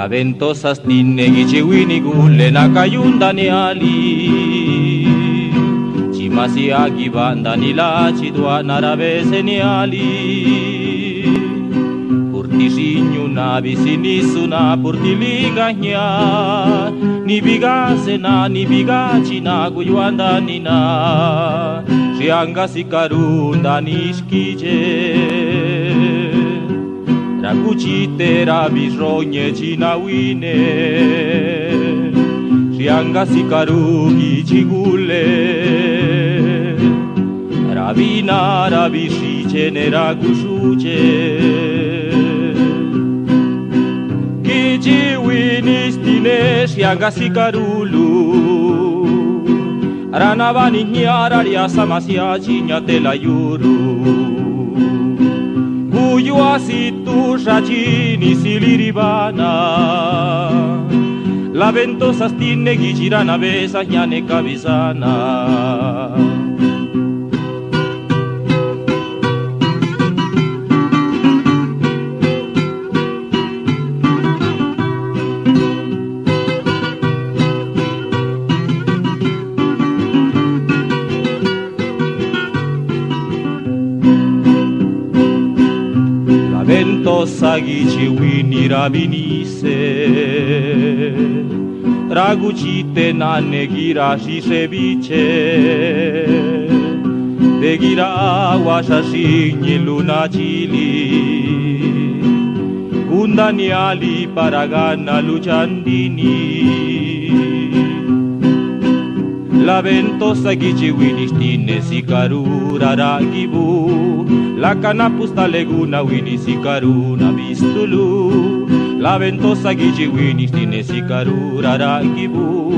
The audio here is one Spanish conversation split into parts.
La ventosa stinne giwini gulle na kayunda ni ali Chimasi agibanda ni la chidwa naravese ni ali Purtisinyu na bisinisu na purtilinganya Ni bigase na ni bigachi na guyuanda ni na Shianga sikarunda ni shkije Rakuchite rabisronye chinawine Shianga sikarugi chigule Rabina rabishiche nerakushuche Kichiwinistine shianga sikarulu Ranavani nyararia samasia chinyatela yuru Uyuasitu shachini siliribana La ventosa stinne gichirana besa nyane kabisana Ventosa gichiwini rabinise Raguchite nane gira shisheviche De gira washashinyi luna chili Gundaniali paragana luchandini La ventosa gichiwini stine sikarura ragibu La canapusta leguna wini sikaruna bistulu La ventosa gichiwini stine sikarura ragibu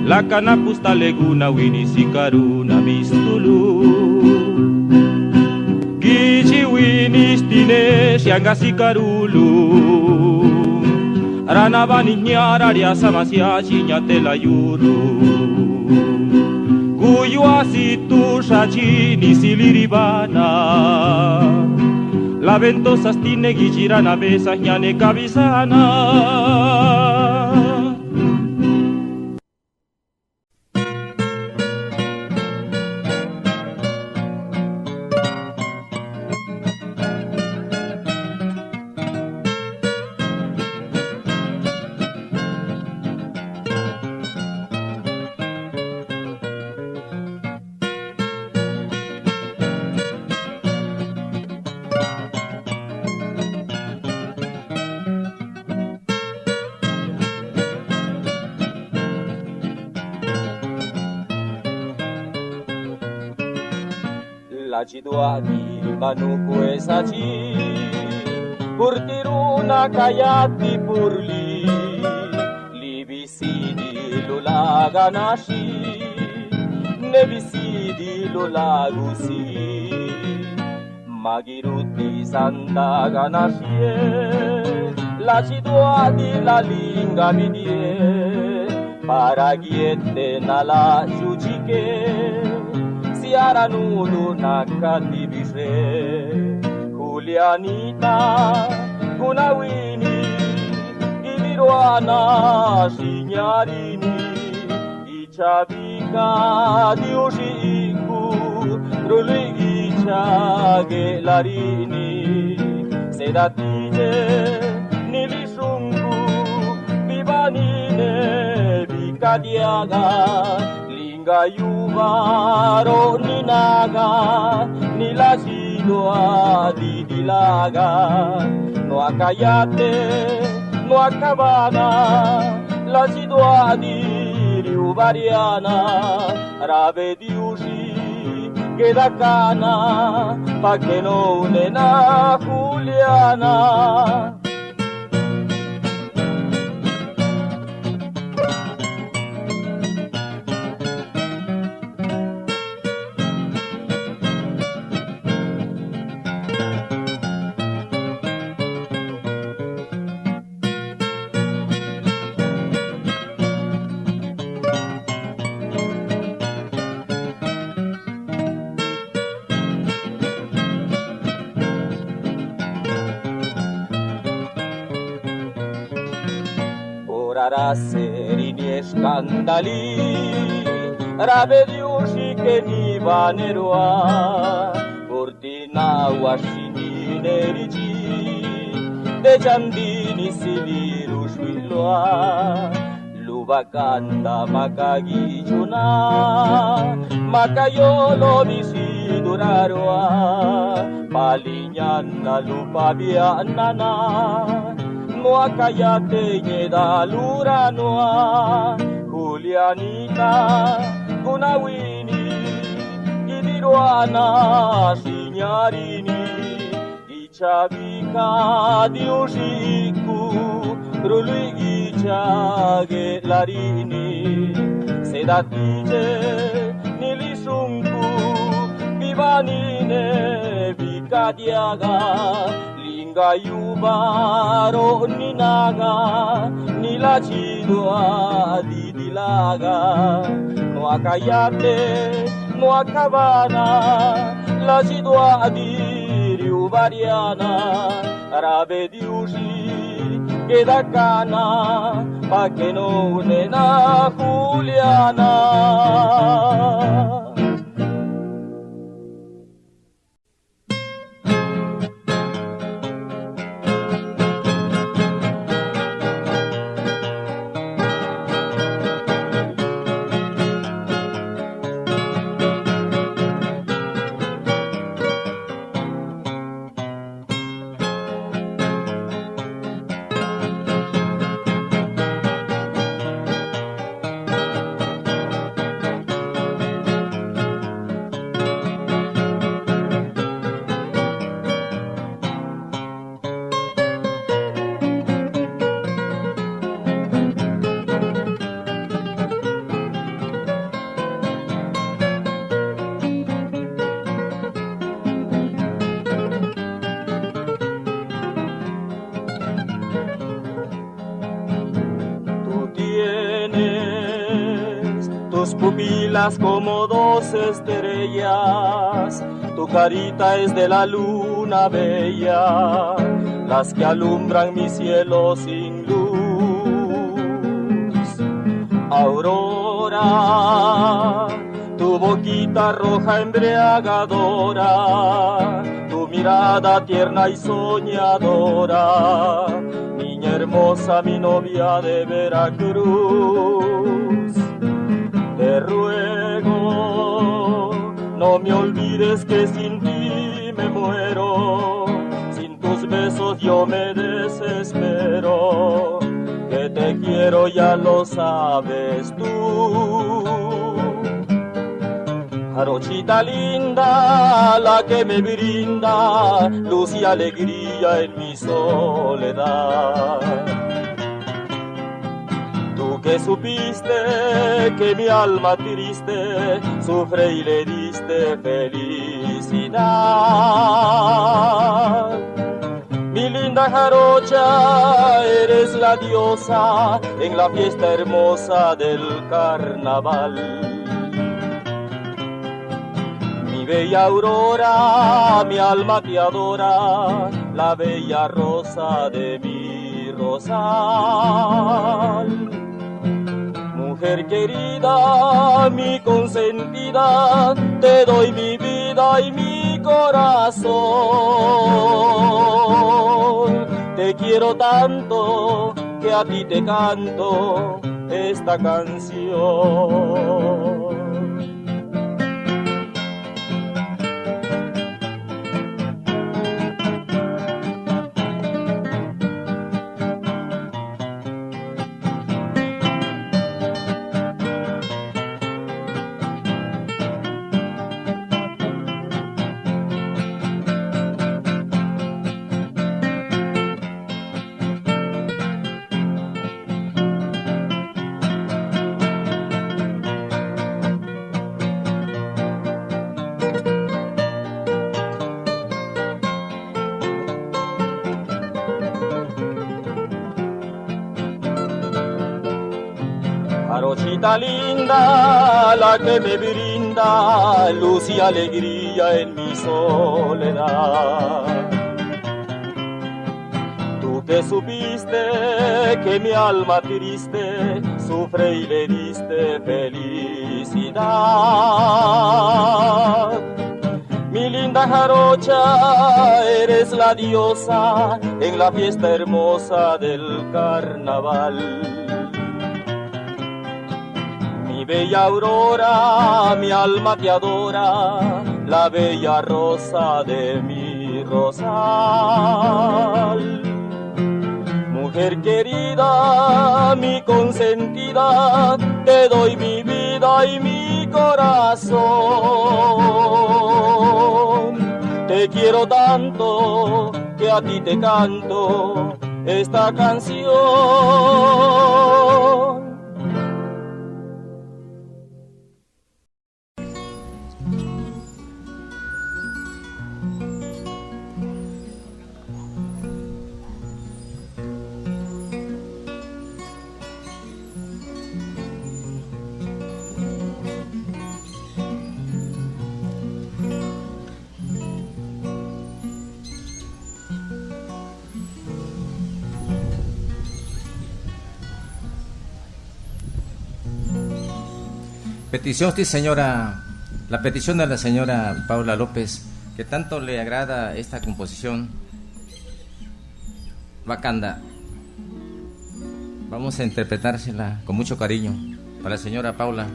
La canapusta leguna wini sikaruna bistulu Gichiwini stine shianga sikarulu Ranavani nyararia samasia chinyatela yuru Guyuasitu shachini siliribana La ventosa stine gichirana besa nyane kabisana La cidua di Manuku esaci Purtiruna kayati purli Libisidi lulaga nashi Nebisidi lulagusi Magiruti sandaga nashie La cidua di la linga vidie Paragiette nala chuchike Siaranulu nakatibise Julianita Kunawini Ibiruana Signarini Ichabika Diushiku Ruligicha Gelarini Sedatije Nilisungu Vivanine Vicadiaga Gayubaro ninaga nilasidwa didilaga no akayate no akabana la sidwa di riubariana rabe diushi gedakana pa que no nena Juliana Raraserini skandali Rabediushi keni banerua Cortina washini neriji De jandini siliru shuilua Lubakanda makagijuna Makayolo bisidurarua Palinyana lupabianana Noa kayate nyeda luranoa Julianita gunawini Gidiruana signarini Gichabika diushiku Rului gichage larini Sedatije nilisunku Vivanine vikadiaga Gayubaro ninaga nilachidwa didilaga no akayate no akabana la chidwa diriubariana arabe diushi queda cana pa que no nena Juliana. Pupilas como dos estrellas, tu carita es de la luna bella, las que alumbran mi cielo sin luz. Aurora, tu boquita roja embriagadora, tu mirada tierna y soñadora, niña hermosa, mi novia de Veracruz. Te ruego, no me olvides que sin ti me muero, sin tus besos yo me desespero, que te quiero ya lo sabes tú. Jarochita linda, la que me brinda luz y alegría en mi soledad. Tú que supiste que mi alma triste sufre y le diste felicidad. Mi linda jarocha, eres la diosa en la fiesta hermosa del carnaval. Mi bella aurora, mi alma te adora, la bella rosa de mi rosal. Mujer querida, mi consentida, te doy mi vida y mi corazón. Te quiero tanto que a ti te canto esta canción. Jarochita linda, la que me brinda luz y alegría en mi soledad. Tú Tú que supiste que mi alma triste sufre y le diste felicidad. Mi linda jarocha, eres la diosa en la fiesta hermosa del carnaval. Mi bella aurora, mi alma te adora, la bella rosa de mi rosal. Mujer querida, mi consentida, te doy mi vida y mi corazón. Te quiero tanto que a ti te canto esta canción. Petición, sí, señora, la petición de la señora Paula López, que tanto le agrada esta composición, Bacanda. Vamos a interpretársela con mucho cariño para la señora Paula.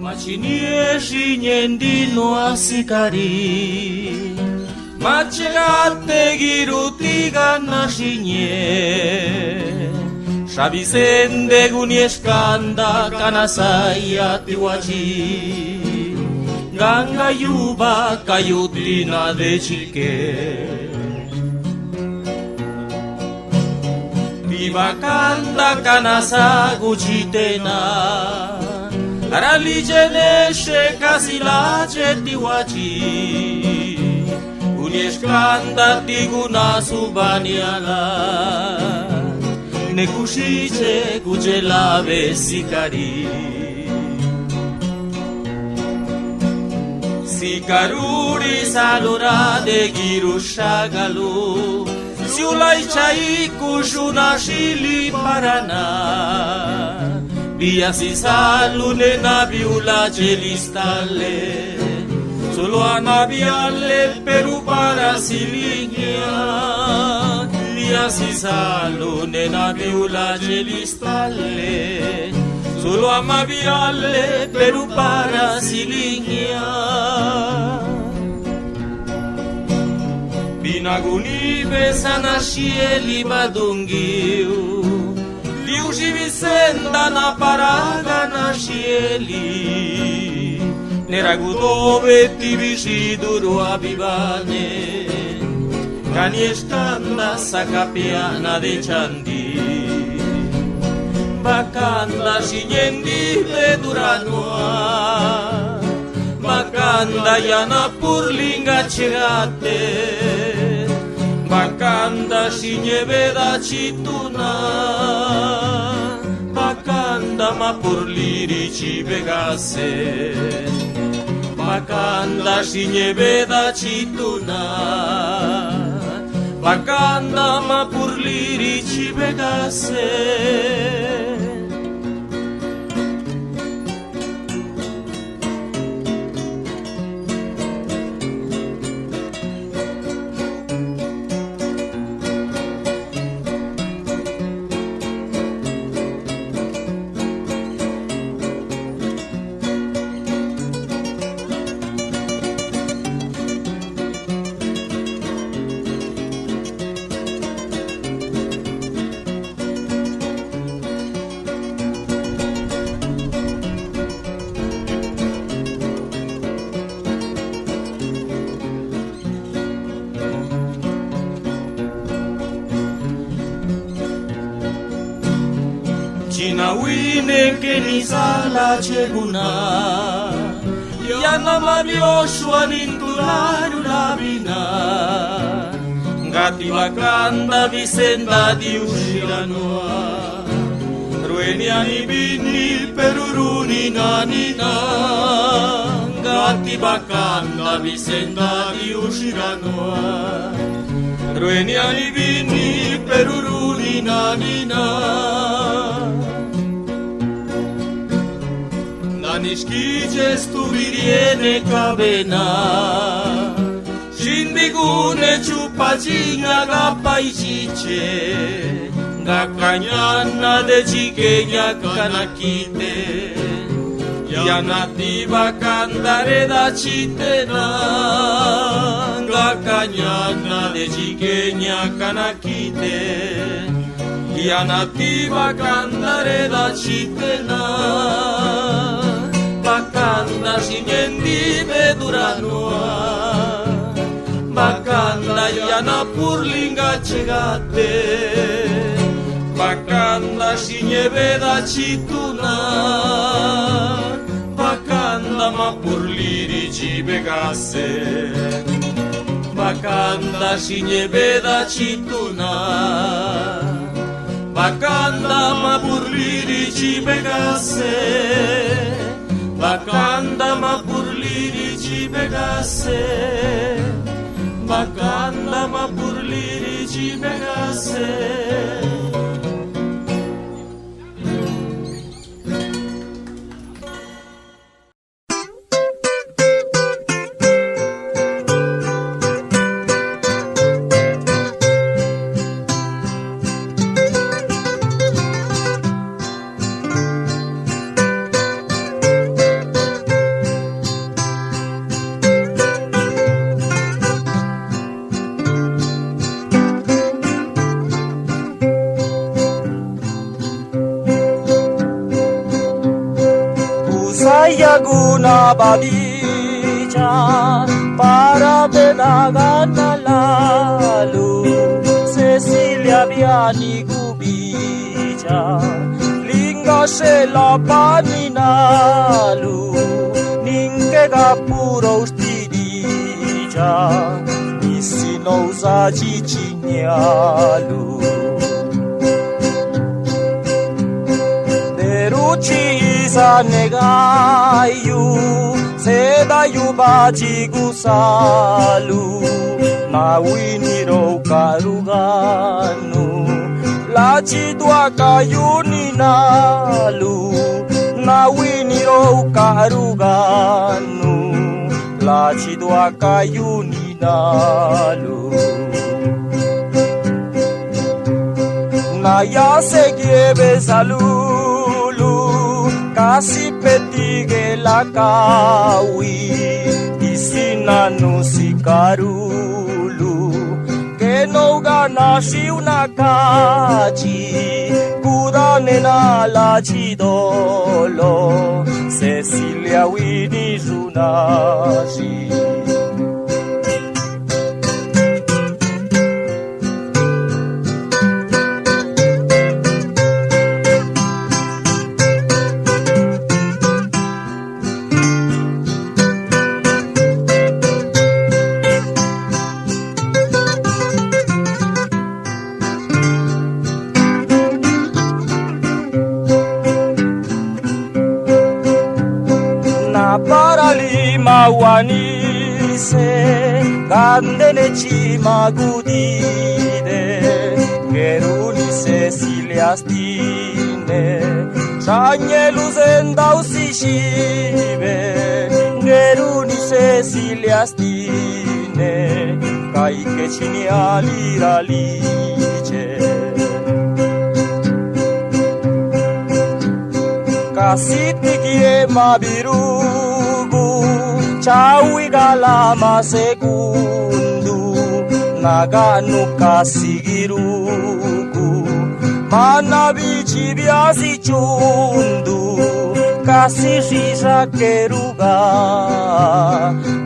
Machinie shinendino asikari Machegate girutiga nashinye Shabisende gunieskanda kanasaya tiwachi Ganga yuba kayutina de chique Viva kanda kanasa guchitena Aralijeneshe kasilache tiwachi Unieshkanda tiguna subaniala Nekushiche kujelave sikari Sikaruri salura de girushagalu Siulaichai kushunashili parana Via si salune nabiula celistale Solo a nabiale Peru para siligia Via si salune nabiula celistale Solo a nabiale Peru para siligia Binaguni besanashieli badungiu Liuji Vicenda na paraga na shieli Neragudove tibishiduru abibane Kanieskanda sakapiana de chandi Bakanda shinyendi de duranua Bakanda yana purlinga chegate Bakanda shinyeveda chituna Bakanda mapurliri chibegase Bakanda shinyeveda chituna Bakanda mapurliri chibegase wine ke ni sala cheguna yana mabioshwa nintularu labina ngati bakanda Vicenda di Ushiranoa rueni anibini peruruni nanina ngati bakanda Vicenda di Ushiranoa rueni anibini peruruni nanina Nishkije stuviriene kabena Shindigune chupachinya gapaichiche Gakanyana de chikenya kanakite Yanativa kandare da chitena Gakanyana de chikenya kanakite Yanativa kandare da chitena Bakanda sinyendi beduranoa Bakanda yana purlinga chegate Bakanda sinyebeda chituna Bakanda mapurliri chibegase Bakanda sinyebeda chituna Bakanda mapurliri chibegase Bakanda mapurliri chibegase Bakanda mapurliri chibegase Sayaguna babija para bedagana lalu Cecilia Biani gubija linga shela paninalu ninke gapuro ustidija nisino usaji chinyalu Negayu sedayu baji gusalu na winiro karuganu lachi dua kayuni nalu na winiro karuganu lachi dua kayuni nalu na ya se giebe salu Kasi petige la kawi Isina no sikarulu Que no gana si una kaji Kudane na la chidolo Cecilia Winnie Zunaji Wanise gandene chimagudide geruni Cecilia stine chanye luzenda usishibe geruni Cecilia stine kaike chini aliraliche kasiti kie mabirugu Chawi galama segundu Naganu kasigirugu Mana bichi biasi chundu Kasishisha keruga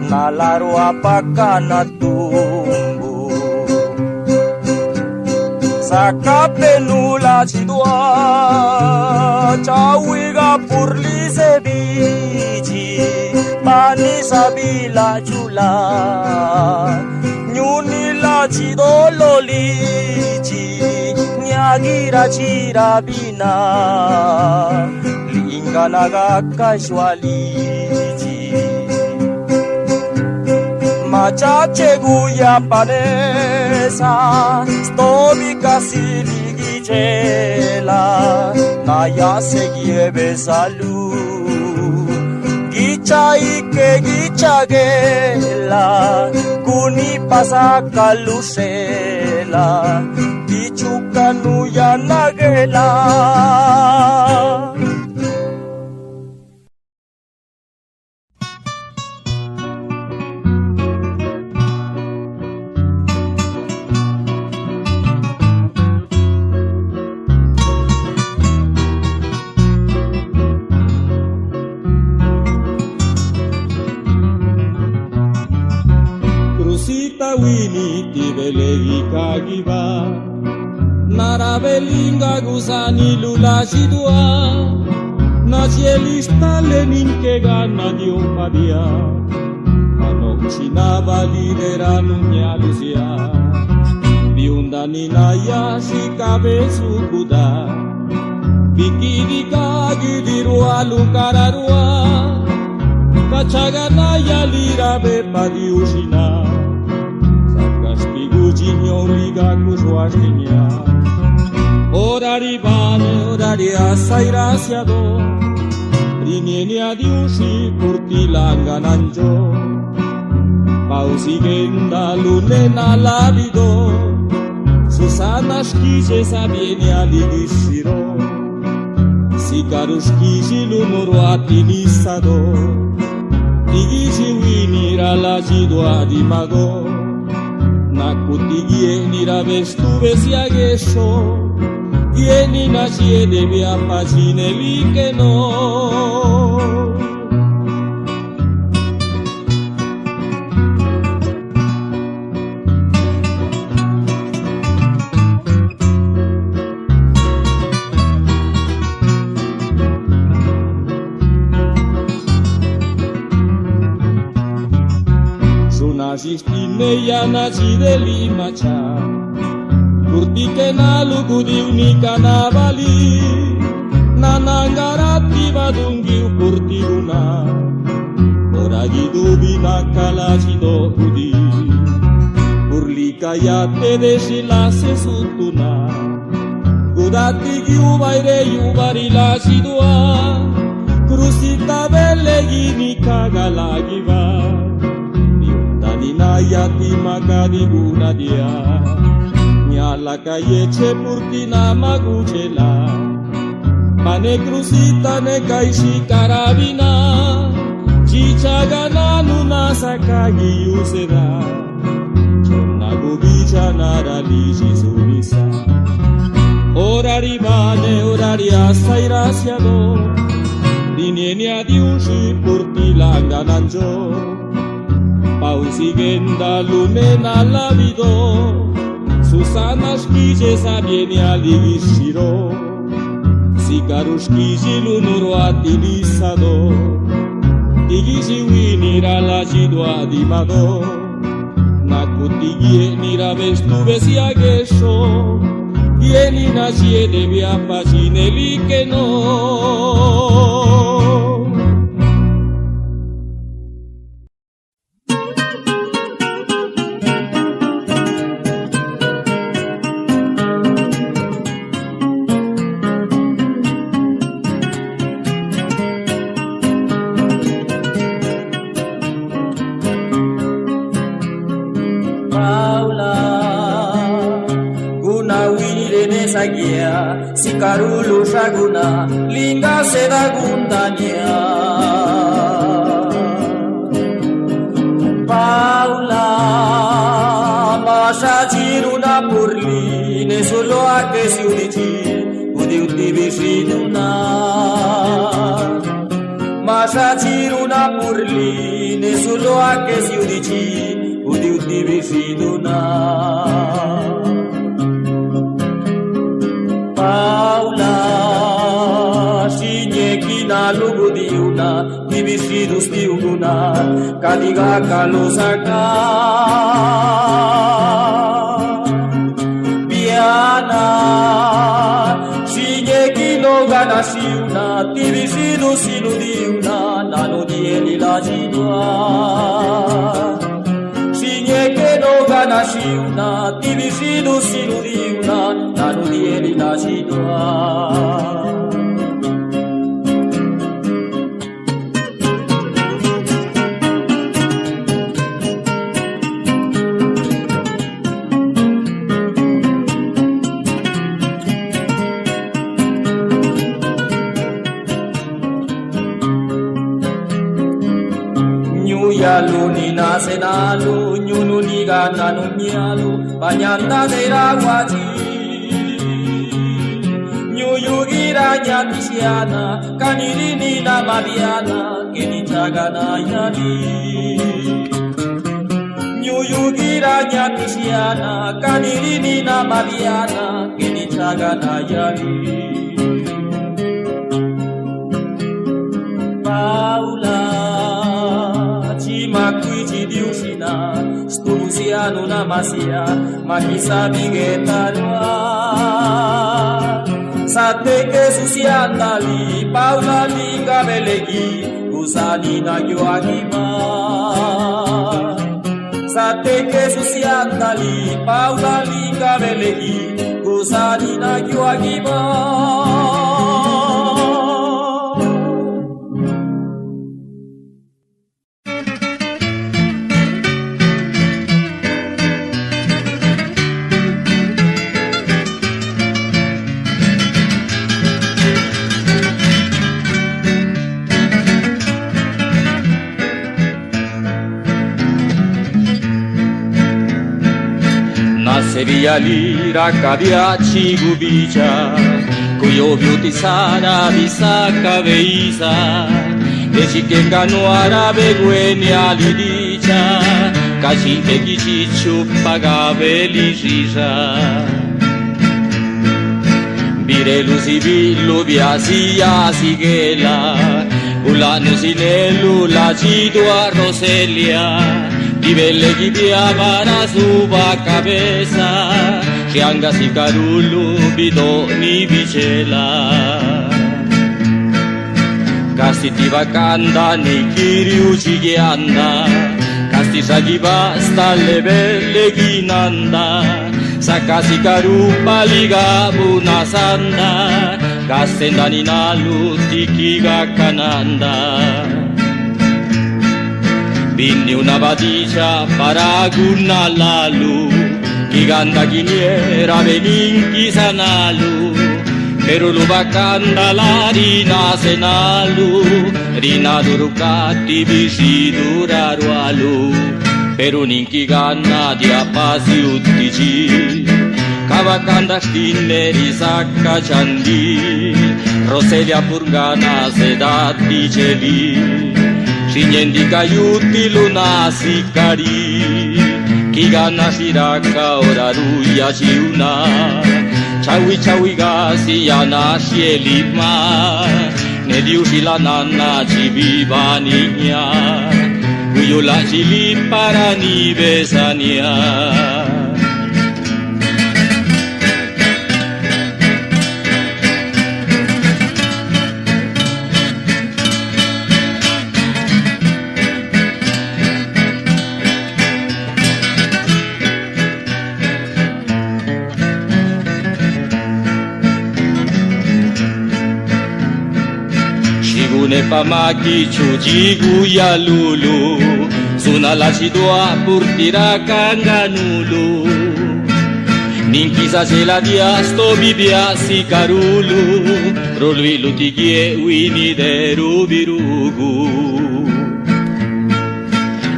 Nalaru apakana tumbu Sakapenula chidwa chawiga purli se biji pani sabila chula nyuni la chidolo lichi nyagira chira bina linganaga kashwalichi machache guya panesa stobi kasili gela naya segie besalu gicha ike gicha gela kuni pasa kalusela dichuka nuya nagela. Wini tibelegi kagiba narabelinga gusani lula shidua nacielista lenin que gana dio padia anochina validera nunya lucia biunda ninaya shikabe sukuda bikini kagi dirua lukararua kachagana yalirabe padiushina Spiguginho liga kushwashtinya Orari bane, orari assai rasiado Rinieni adiushi kurtilanga nanjo Pausigenda lunena labido Susana shkije sabieni aligishiro Sikaru shkiji lunuru atinisado Digiji winira la jidwa dimago Nakutigie nirabestuve siagesho Tieni nacie debe apagine like no Sistine ya naci de limacha Kurtike na lugudi unika na bali Nanangarati badungi upurtiguna Oragi dubi nakalaci do udi Urlika ya te deshila se sutuna Kudati ki ubaire yubari la sidua Krusita belegini kagalagiva Ninayati magadi guna dia Nyala kayeche purtina maguchela Pane krusita ne kaishi karabina Chichagana nuna sakagi usera Chonna gubicha nara liji sumisa Orari bane orari assai rasiado Rinieni adiushi purtilanga nanjo Pausigenda lunena lavido Susana shkije sabieni aligishiro Sikaru shkiji lunuru atilisado Digiji winira la jidwa dimado Nakutigie nirabestuve siagesho Tieni nacie debi apagine like no Sikarulu shaguna linga seda gundania Paula masha chiruna purli ne solo a che si udici udi udibishiduna Masha chiruna purli ne solo a che si udici udi udibishiduna lugu diuna, divisidus diuguna, kadiga kalusaka. Piana, sinyeki no gana siuna, divisidus iludiuna, nano dieli la jidua. Sinyeki no gana siuna, divisidus iludiuna, nano dieli la jidua. Yalu ni nasenalu, nyunu ni gana nunyalu, banyanda de raguaji. Nyuyu iranya tisiana, kaniri ni na mabiana, gini chagana yali. Nyuyu iranya tisiana, kaniri ni na mabiana, gini chagana yali. Paula makuiji diusina, stusiano na masia, mahisa bigetarua. Sateke susiandali, Paula linga belegi, usani na yoagima. Sateke susiandali, Paula linga belegi, usani na yoagima. Sevilla lira cabia chigubicha, cuyo beauty sara bisaka beisa, de chiquenga no arabe guene alidicha, kashi ekichi chupaga belishija. Bire lusibi lubiasia sigela, ulano sinelu la chidua roselia. Divelle gibia para suba cabeza, Chianga si carulu bidoni vicela. Casti ti vacanda ni kiriu chigianda, Casti sagiba stalle belle ghinanda, Sakasi karupa liga buna sanda, Castendani nalu tikiga kananda. Bindi una vadicia paraguna lalu, Giganda giniera veninki sanalu, Pero lubakanda la rina senalu, Rina durukati bisi durarualu, Pero ninki ganna di apasi uttici, Kavakanda stineri sakka chandi, Roselia purgana sedati celi, Shinyendi kayuti luna sikari, Kigana shiraka oraruya shiuna, Chawi chawi gasi yana shielima, Nediushi la nana chiviva niña, Kuyula chili para ni besania. Pamaki chujigu ya lulu, Sunala sidua purtira kanganulu, Ninkisa sela diasto bibia si karulu, Rolvilu tigie wini deru birugu.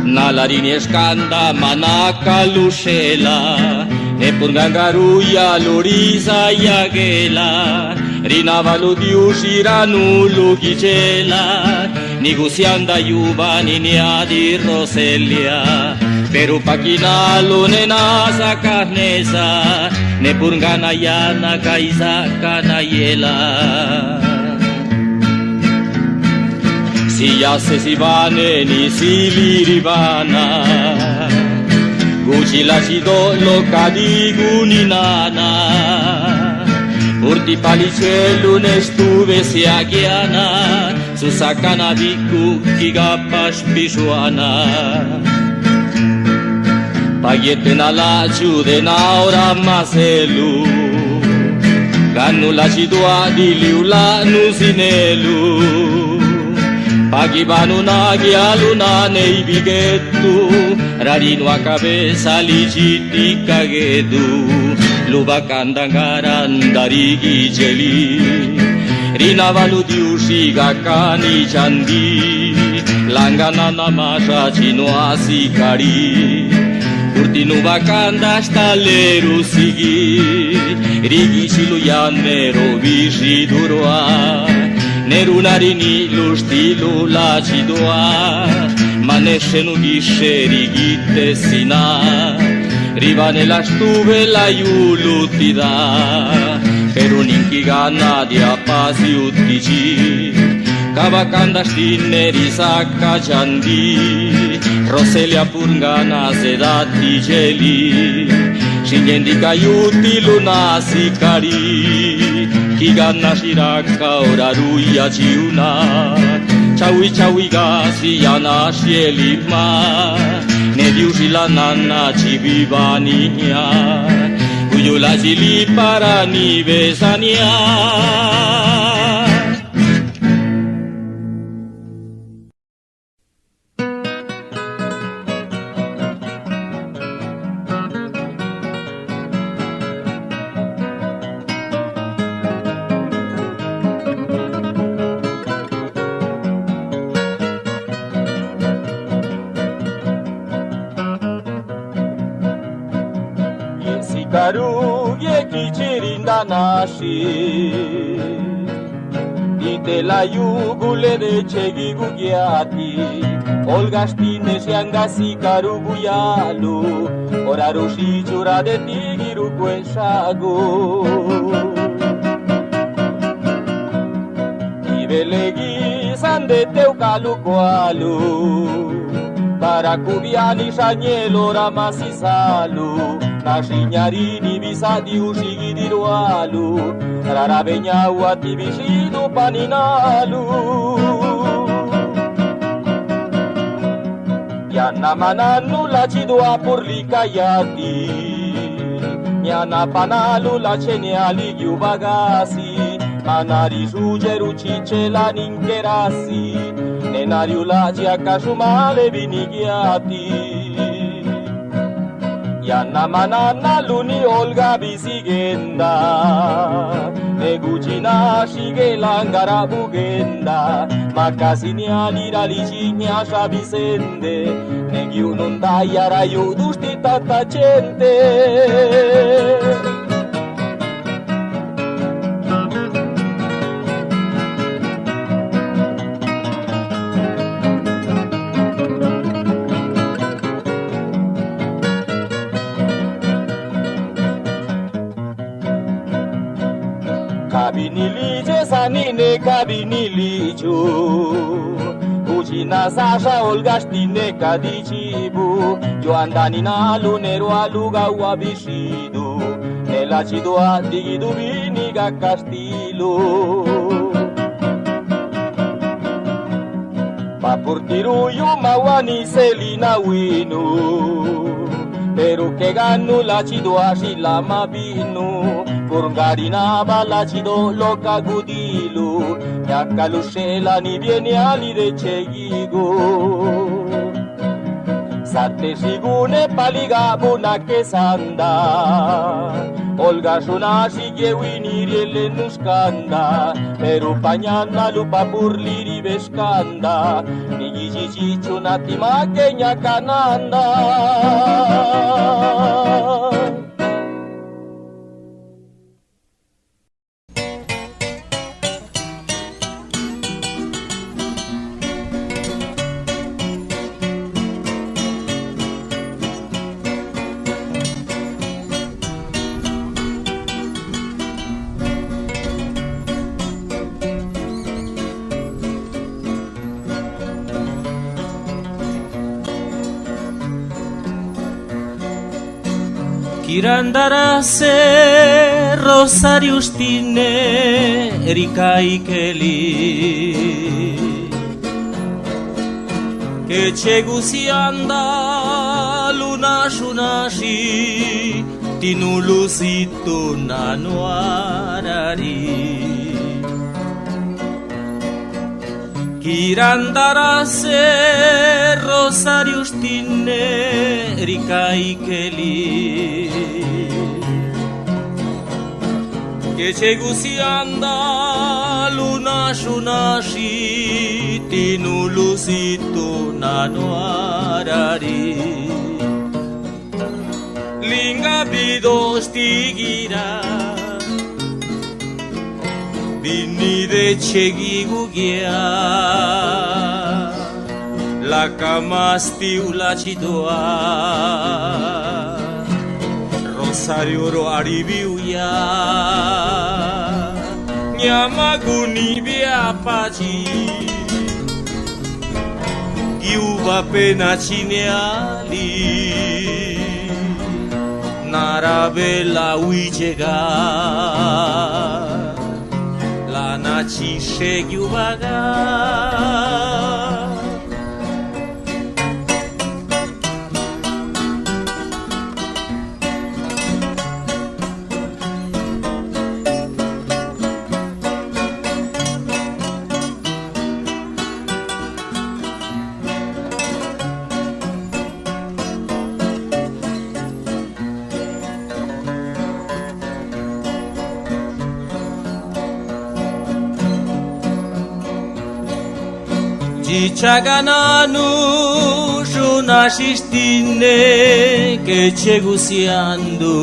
Nalarini eskanda manaka lushela, Epurgangaruya loriza yagela, Rinavalu diusiranu lugicela, Nigusianda yubani niadi roselia, Peru pakinalo nenasa carnesa, Nepurgana yana kaisa kanayela. yasse si vaneni si lirivana guci la cidolo cadiguninana urti palicellu ne stuve si aghiana su sacana bicu kigapas pisuana pagliette na laciu de naura maselu gannu la cidua di liula nusinelu pagi banunagi aluna nei bighettu rarino a cabeza ligiti cagedu luba kandangarandari geli rinavalu di usiga cani candi langana namasha chino asikari urtinu bakanda staleru sigi rigi silu yanero visi durua nerunarini lustilu lacidoa maneshenu gisheri gittesina rivane la stuve la iulutida per un'inkigana di appasi uttici Kavakanda stinneri sakka chandi Roselia purgana sedati geli Shingendi kayuti luna sikari Kiganna shiraka ora ruya chiuna Chawi chawi gasi yana shielima Nediushi la nanna chibivaninya Uyula chili parani besania Nashi Ite la yugule de chegi gugiati Olgastine siangasi karuguyalu Orarushi chura de tigiru kuenshago Ibelegi sande teukalu kualu Para kubiani shanyelo ramasisalu Nashinyarini visadi ushigi dirualu Rarabenya wati vishidu paninalu Yana mananu la chidua purlikayati Yana panalu la cheniali gyubagasi Manari sujeru chichela ninkerasi Nenariu la chiakashumale vinigiati Yanna manana luni olga bisigenda Neguchina shigelangara bugenda Makasini alira lichinya shabisende Negiunundayara yudusti tanta gente Kabinilije sanine kabinilijo Ujina sasha olgastine kadichibu Yo andani na lunero aluga wabishidu Nella cidua digidu viniga castilo Papurtiru yumawani selina winu Pero que ganu la cidua shilama binu Purgarina bala cido loca gudilu Yakalushela ni viene ali de chegigo Sarte sigune paliga buna que sanda Olga shuna shige winiriele nuskanda Pero pañana lupa purliri beskanda Nigi chichuna timakenya kananda Kirandarase Rosario stine Erikaikeli Che cegusianda luna shunashi Tinulusito nanuarari Kirandarase Rosario stine Erikaikeli Che cegusianda luna shunashi Tinulusito nanuarari Linga bidos tigira Bini de cegigugia La camastiu la cidoa Rosario ro aribiuya Nyamaguni bia paci Giuva pena cineali Narabella uicega La nacisce giuvaga Ciagananu junashistine che cegusiando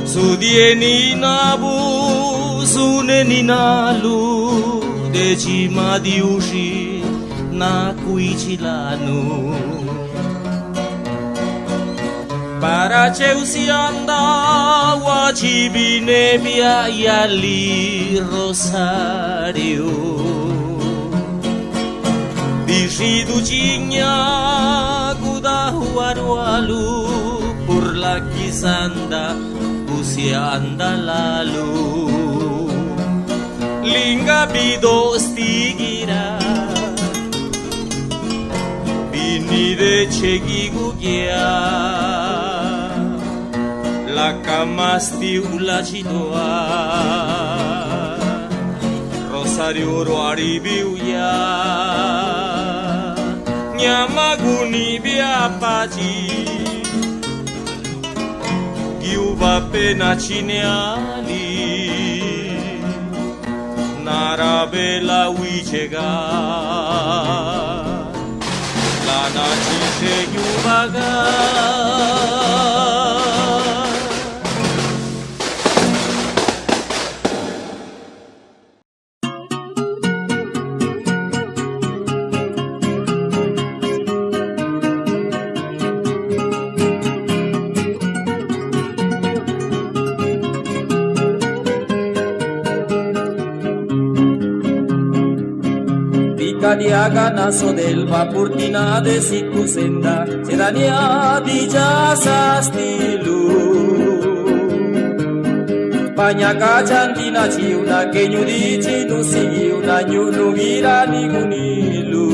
Sudieni nabu suneni nalu decima di ushi na cuicilanu Para ceusianda wajibine via yali Rosario Disiducinya kudahuarualu Por la kisanda usia andalalu Linga bidos tigira Bini de cegigugia La camastiu la cidoa Rosario ro aribiuya Nyamaguni bia paci Giuva pena cineali Narabella uicega La nacisce giuvaga Diaganaso del vapurtina de situ senda Sedania di jasa stilu Banyak kacantina ciuna kenyu di cinu siuna nyunu girani kunilu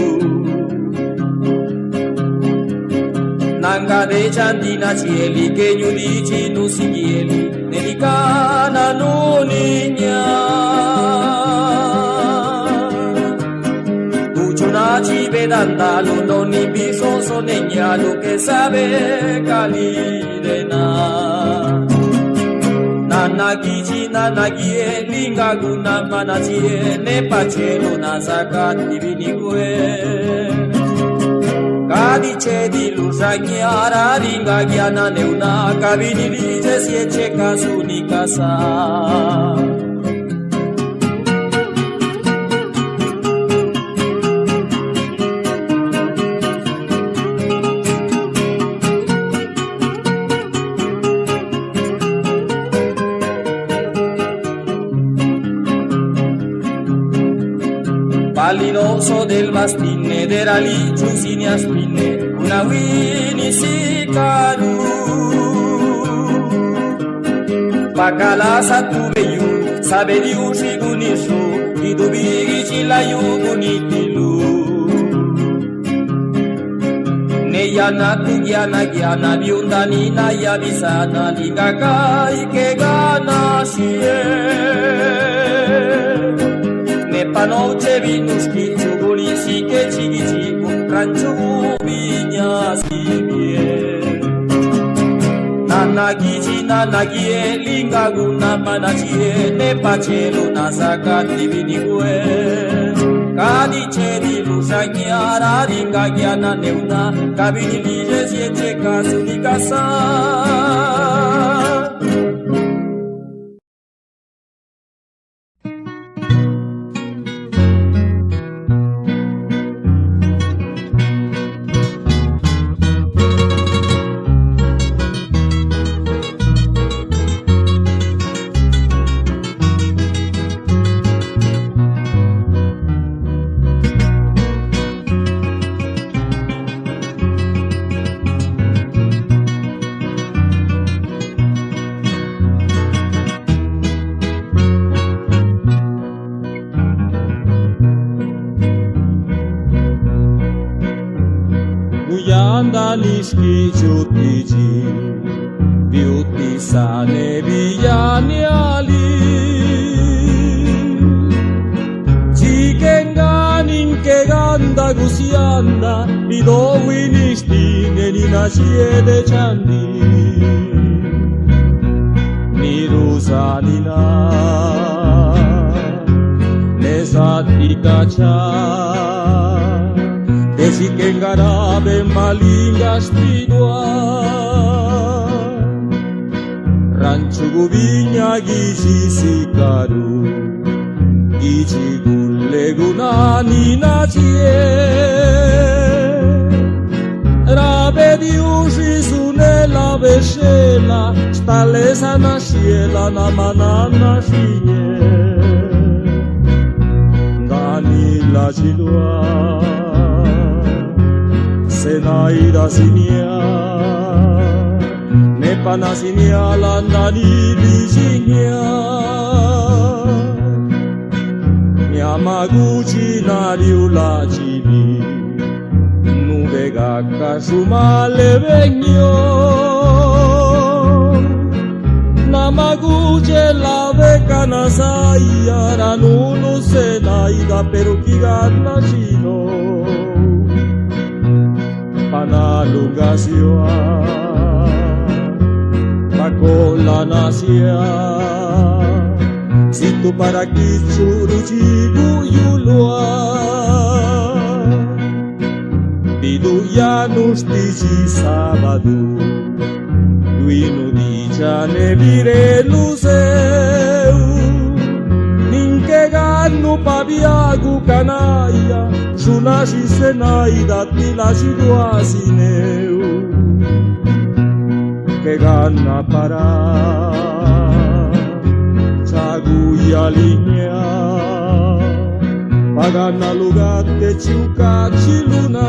Nangka de cantina cieli kenyu di cinu sigieli Nelikana nuninya Ci vedanda non ni bisoso negnalo che sabe calirena Nana gici nana gie linga guna mana cie ne pacelo na zakat divini kue Cadice di lusagniara ringa giana neuna Cavini lise si ecceca su ni casa Pallinoso del mastine, d'era lì giusini a spinne, na wini sikaru pakala satubeyu sabedi ushigunishu idubigi chilayu gunitilu neyana tugyana gyana biundani na yabisana ligakai kegana shie nepanoche vinushki chuguni sike chigichiku ranchu vinya sibie nanagiji nanagie lingaguna manachie nepachelu nasakati vinikue kadicheri lusanyara ringagiana neuna kabini lije sieche kasunikasa Nishki chutiji beauty sane villaniali chikenga ninkeganda gusianda bido winistine ni nasiede chandi nirusanina nesatika Desikengarabe malinga spidua Rancho gubinya gishi sikaru Gichi gulle gunani nachie Rabe di ushi sunela beshela Stalesa nashiela na manana shie Dani la chilua Senaida sinia Nepana sinia landani bijinia Yamaguchi na riula chibi Nubega kasumale venyo Namaguche la beca nasaya Ranunu senaida perukigana chino Panalungasia Pakola nasia Situ para kichuru chibuyulua Bidu yanustici sabadu Luinu diciane vire luseu Ninkeganu pabiagu canaya Shunashi senaida tilashi duasineu Que gana para Chaguya linea Pagana lugate chiuka chiluna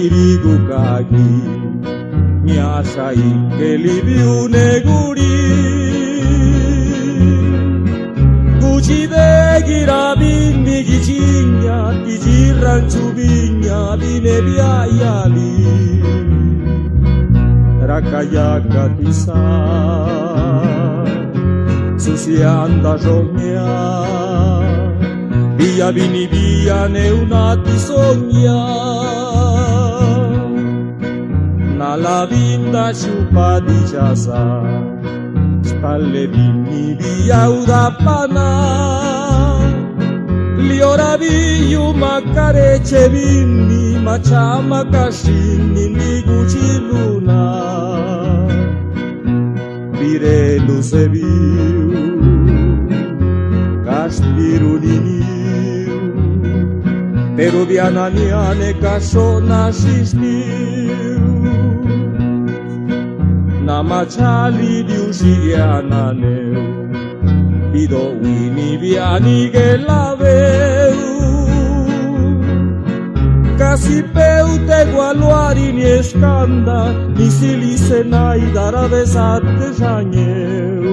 Tigirigukagi Miyasai Kelibiu neguri Guci de girabini gichinya Gijiran chubinya bine biayali Rakayaka tisa Susianda jomia Via vini via neunati sogna La vita ciupa di casa Spalle vinni via udapana, li ora viu macarece vinni, macama cascini li cuciluna, pirelu se viu, caspiruniniu, peruviana niane casona sisteu, namachali diusigiananeu, pido wini viani che la veu, casi peute gualuari ni escanda, ni silise naidara besate jagneu,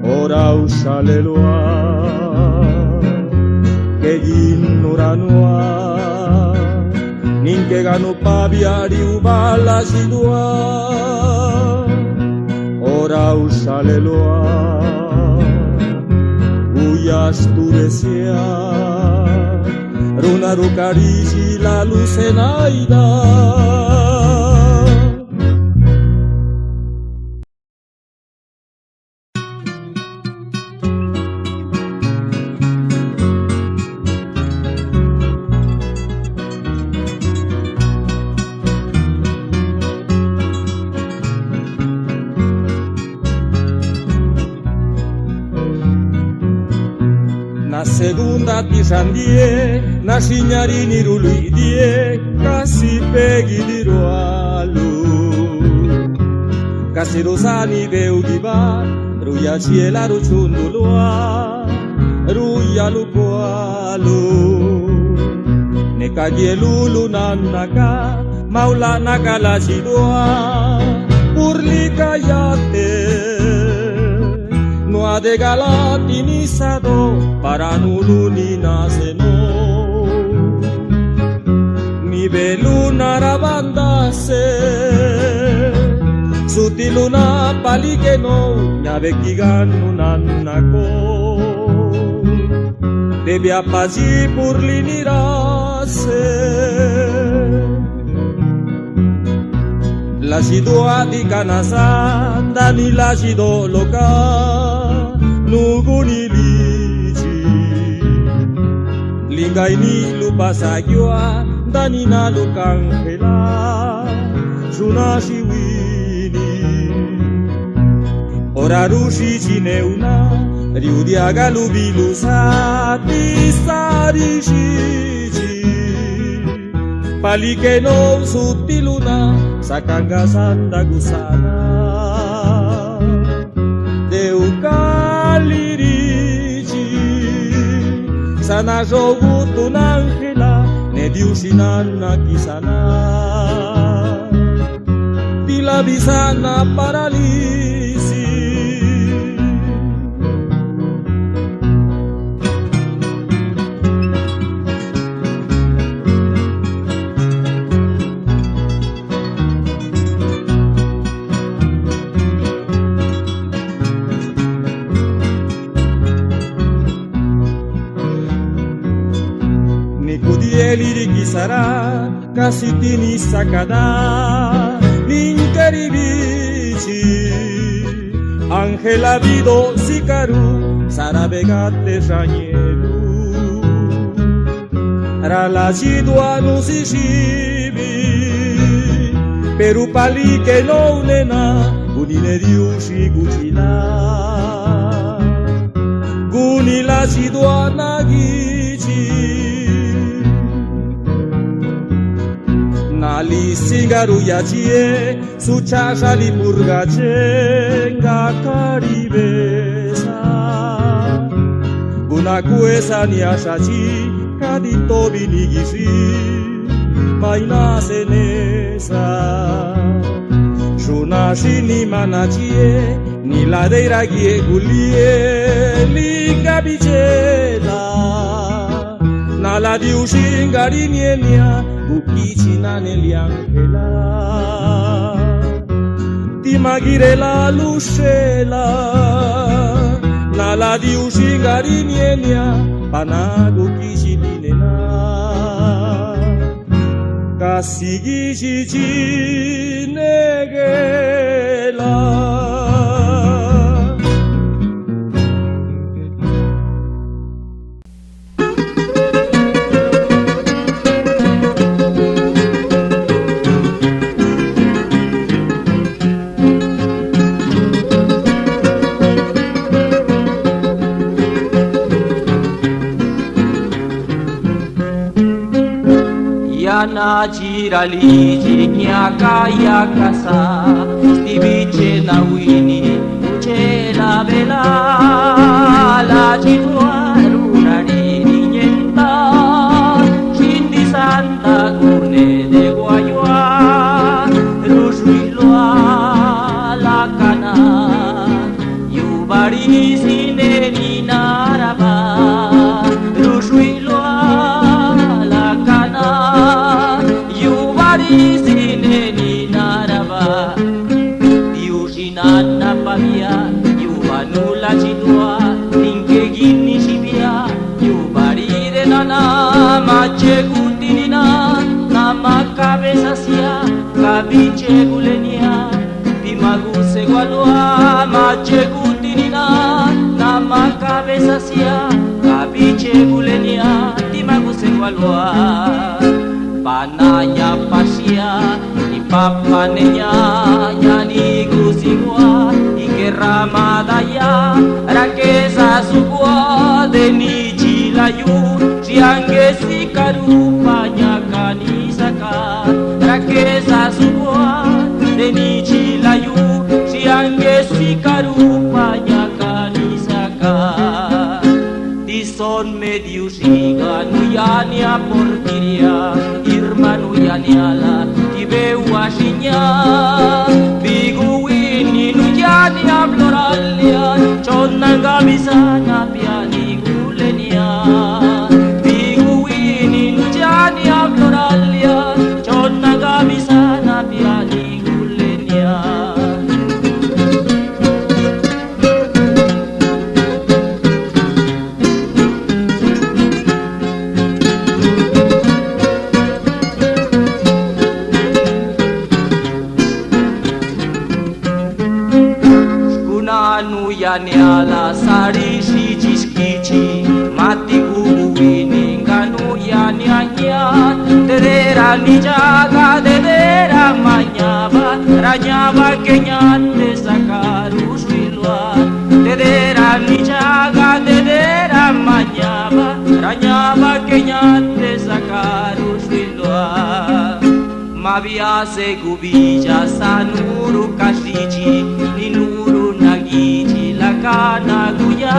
ora usaleloa, che ginnuranua, ninche gano paviari ubala sidua, ora usaleloa, uyas turesia, runa rucarigi la lucenaida. Na segunda tisandie, na signarini ruluidie, casi peghi di rualu. Casi rosani veu di bar, ruia ciela ruciundulua, ruia lukualu. Ne kagye lulu nanaka, maula nakala cidua, purli kayate. No de galatinizado para nulu ni naseno, mi beluna rabanda se, sutiluna palikeno, nyave kiganu nanako, debi apasi purlinirase. La città di Canasa, dani la città locale, nuguni lici. Lingai ni lupa sagyoa, dani na lukangela, suna shiwini. Ora rushi cineuna, riudiaga lubilu sati sarishici. Palikeno sutiluna, sakanga sanda gusana deukalirici sana jogu tunangela ne diusinana kisana dila bisana paralisi. Liriki sarà, casi tini sakada, l'incaribici, Angela vido sikaru, sarà begate janieru, rala cidua nusishibi, peru pali che non nena, gunile diushi gucila, gunila cidua nagici. Nali sigaru yachie, suchasha li purgache, nga karibesa. Guna kuesa ni ashachi, kadito binigisi, maina senesa. Shuna shini manachie, ni la deira gie gulie, linga bichela. Nala diushingari nienia, Ukicina negli angela, ti magire la luscela, nala di uscingari nienia, panago kicininena, kasigi cici negela. na jirali nyaka ya kasa stiviche na wini uche la vela la chituaruna niñenta chindi santa cune de guayua rushuiloa la cana yubari sine ni naraba rushuiloa Sineni naraba Diushinana pavia Yuvanula chidua Ninke gini shibia Yuvarire nana Mache gutinina Nama cabeza sia Kabiche gulenia Dimaguse gualua Mache gutinina Nama cabeza sia Kabiche gulenia Dimaguse gualua Pananya pasia ni papanenya yani gusigua ikeramadaya rakeza subua de ni chilayu siange sikarupanya kanisaka rakeza subua de ni chilayu siange sikarupanya kanisaka dison mediusiga nuyania portiria irmanu yaniala tibeu ashinya bigu wini nuyani abloralia chonanga misana piani gulenia bigu wini nuyani abloralia chonanga misana piani gulenia Yaniala sari si chiskichi mati kubuini nganu yanianya dedera nijaga dedera mañaba rañaba keñante sakaru suilua dedera nijaga dedera mañaba rañaba keñante sakaru suilua mabia se gubija sanuru kashichi ninuru nagiji lakana guya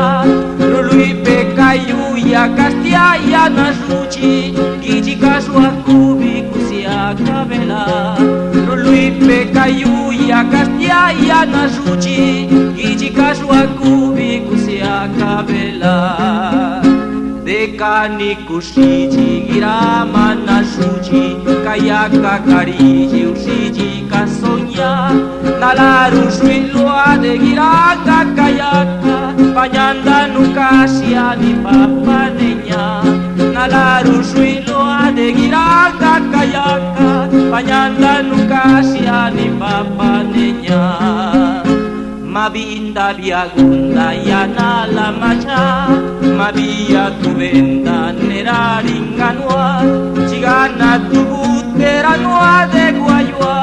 rului pekayu ya kastia ya nashuchi giji kaswa kubi kusia kabela rului pekayu ya kastia ya nashuchi giji kaswa kubi kusia kabela dekani kushiji girama nashuchi kayaka kariji ushiji kasonya nalaru shuilua de giraka kayaka panyanda nukasia ni papanenya nalaru shuilua de giraka kayaka panyanda nukasia ni papanenya mabinda biagunda yana la macha mabia tu venda neraringanua chigana tu butera noa de guayua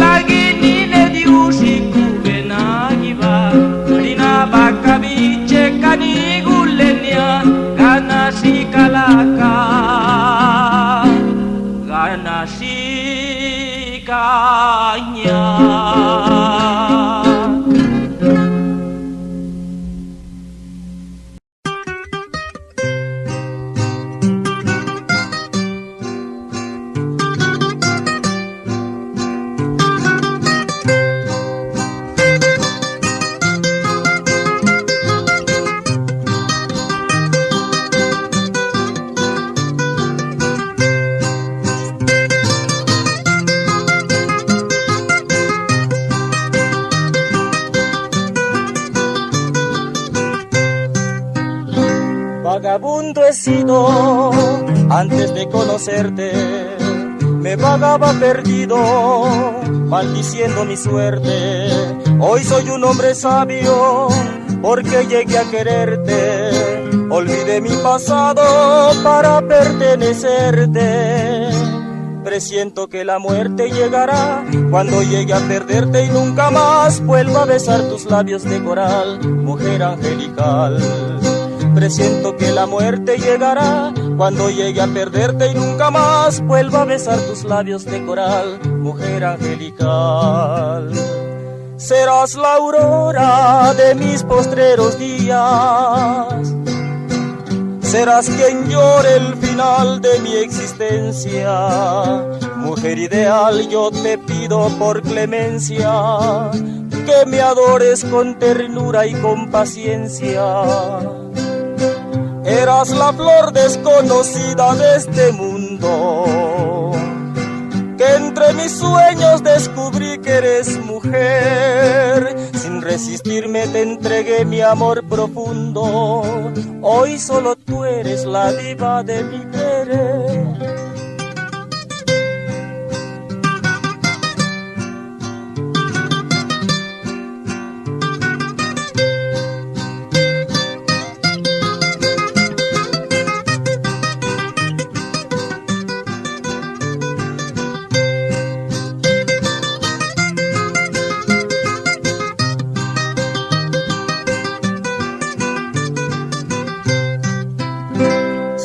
lagini le diushi kubena giba rina bakabiche kanigulenia gana shikalaka gana shikanya. Vagabundo he sido antes de conocerte, me vagaba perdido, maldiciendo mi suerte. Hoy soy un hombre sabio, porque llegué a quererte. Olvidé mi pasado para pertenecerte. Presiento que la muerte llegará cuando llegue a perderte y nunca más vuelva a besar tus labios de coral, mujer angelical. presiento que la muerte llegará cuando llegue a perderte y nunca más vuelva a besar tus labios de coral, mujer angelical. Serás la aurora de mis postreros días, serás quien llore el final de mi existencia. Mujer ideal, yo te pido por clemencia que me adores con ternura y con paciencia. Eras la flor desconocida de este mundo, que entre mis sueños descubrí que eres mujer. Sin resistirme te entregué mi amor profundo. Hoy solo tú eres la diva de mi querer.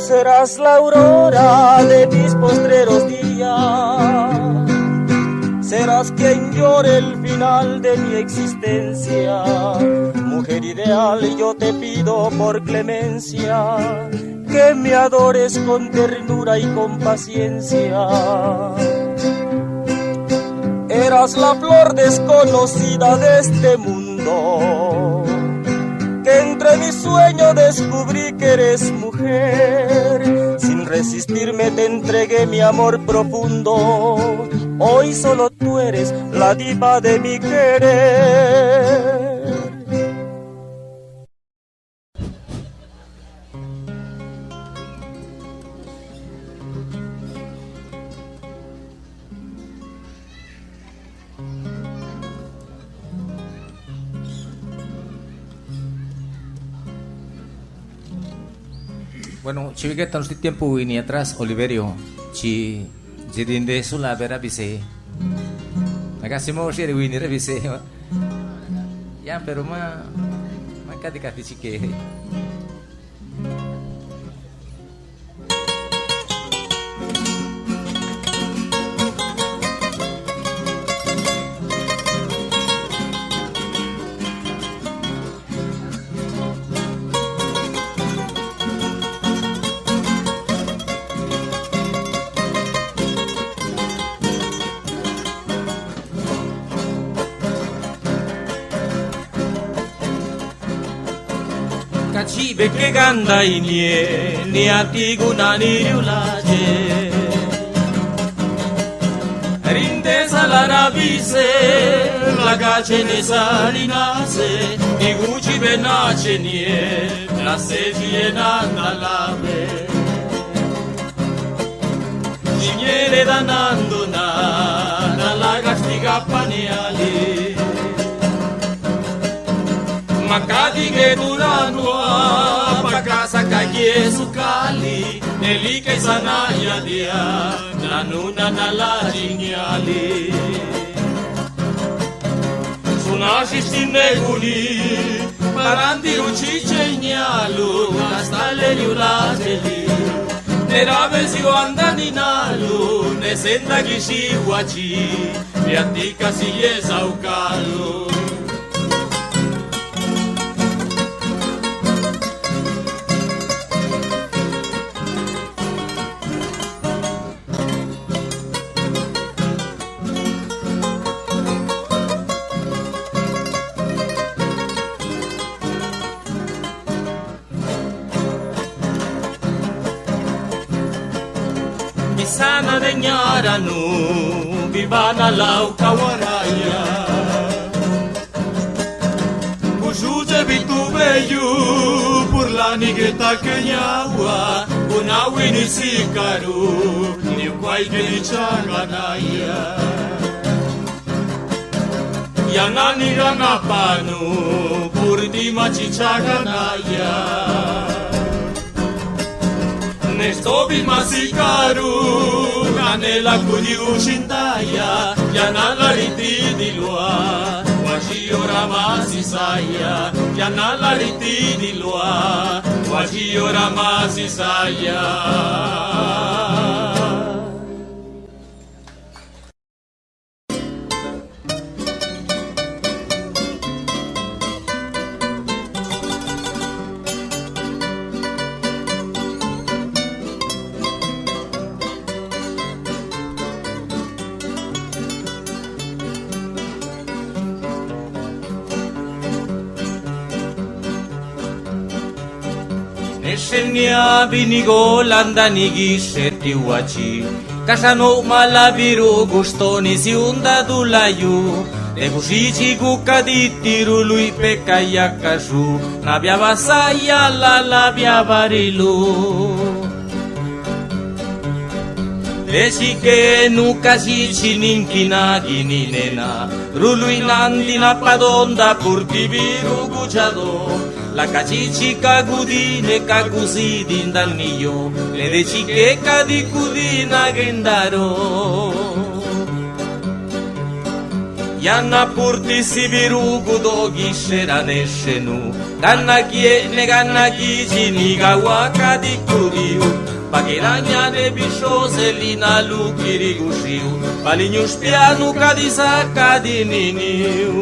Serás la aurora de mis postreros días, serás quien llore el final de mi existencia. Mujer ideal, yo te pido por clemencia que me adores con ternura y con paciencia. Eras la flor desconocida de este mundo, que entre mis sueños descubrí que eres mujer. Sin resistirme te entregué mi amor profundo. Hoy solo tú eres la diva de mi querer. Bueno, chiviqueta no tiempo ni atrás Oliverio, chi jedinde sula vera bise. Nagasimo si rewini bise. Ya pero maka dikasih chique. Cacibe che ganda inie, ni atiguna ni riulace. Rindesa la ravise, la gace ne salinase, ni guci benace nie, la segi e nanda lave. Signere danando na, la gastiga paniali. Makadi ke duranua pakasa kage sukali nelike sana ya dia nanuna nala jinyali sunashi sineguli parandi uchiche nyalu astale yulajeli nerabe sigo andani nalu nesenda kishiwachi yatika siyesa ukalu. Sana de Ñaranu, vivana la ukawaraya. Kujuje vitubeyu, por la nigueta kenyawa, unawi ni sikaru, ni ukwaike ni chaganaya. Yanani ranapanu, purdi machichaganaya. Nestobi masikaru, ganela kuriushindaya, yanala ritidilua, washiora masisaya, Yana la riti di loa, waji ora masi saya. Neshenia binigo landani giseti wachi Kasano malabiru gustoni siunda dulayu Negusichi gukaditiru lui pekayakasu Nabia basaya la labia barilu Lesike nukasichi ninkina gininena Rului nandina padonda purtibiru guchado La cacici cagudine cagusidi dal niyo Le deciche cadicudina gendaro Yanna purti sibiru gudogi sheraneshenu Ganna kiene ganna kici nigawa cadikudiu Pagiranya de bishose lina lukiri gushiu Palinyus pianu kadisa kadininiu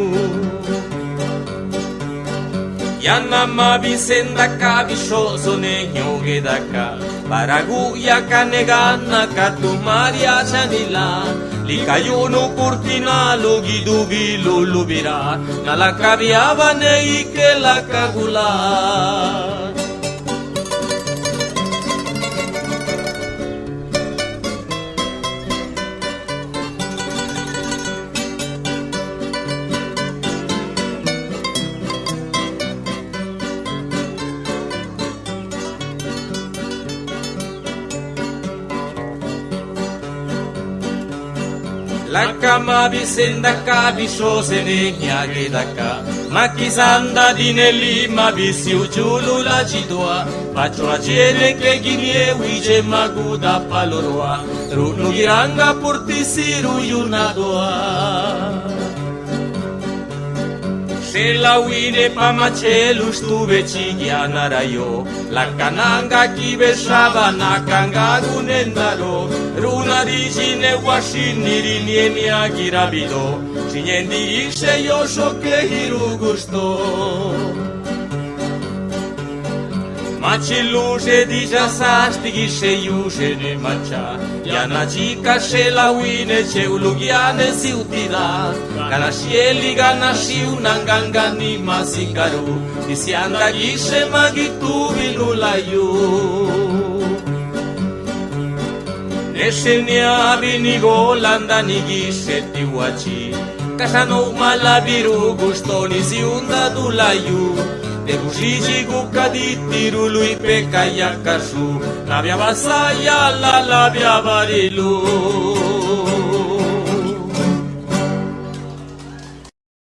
Yanna mabisenda kabishoso ne nyoge daka Baragu yakane ganna katumaria chanila Likayuno kurtina lugidugi lulubira Nalakabiaba ne ike lakagula Lakama bisenda kabisho senenya gedaka Makisanda dineli mabisi uchulu la chidwa Pacho achele ke ginie wije maguda paloroa Runu giranga purtisiru yunadoa Shela wine pamachelu stuve chigiana rayo La kananga kibe shaba nakanga gunendaro Runa rigine washiniri nieni agirabido Shinyendi ishe yosho ke hiru gusto Machiluche di jasasti gishe yushe ne macha Yana chica shela wine che ulugiane si utida Ganashieli ganashiu nangangani masikaru Isianda gishe magitu vinulayu Neshenia binigo landani gishe tiwachi Kasano malabiru gustoni siunda dulayu Negusichi gukaditiru lui pekayakasu Labia basaya la labia barilu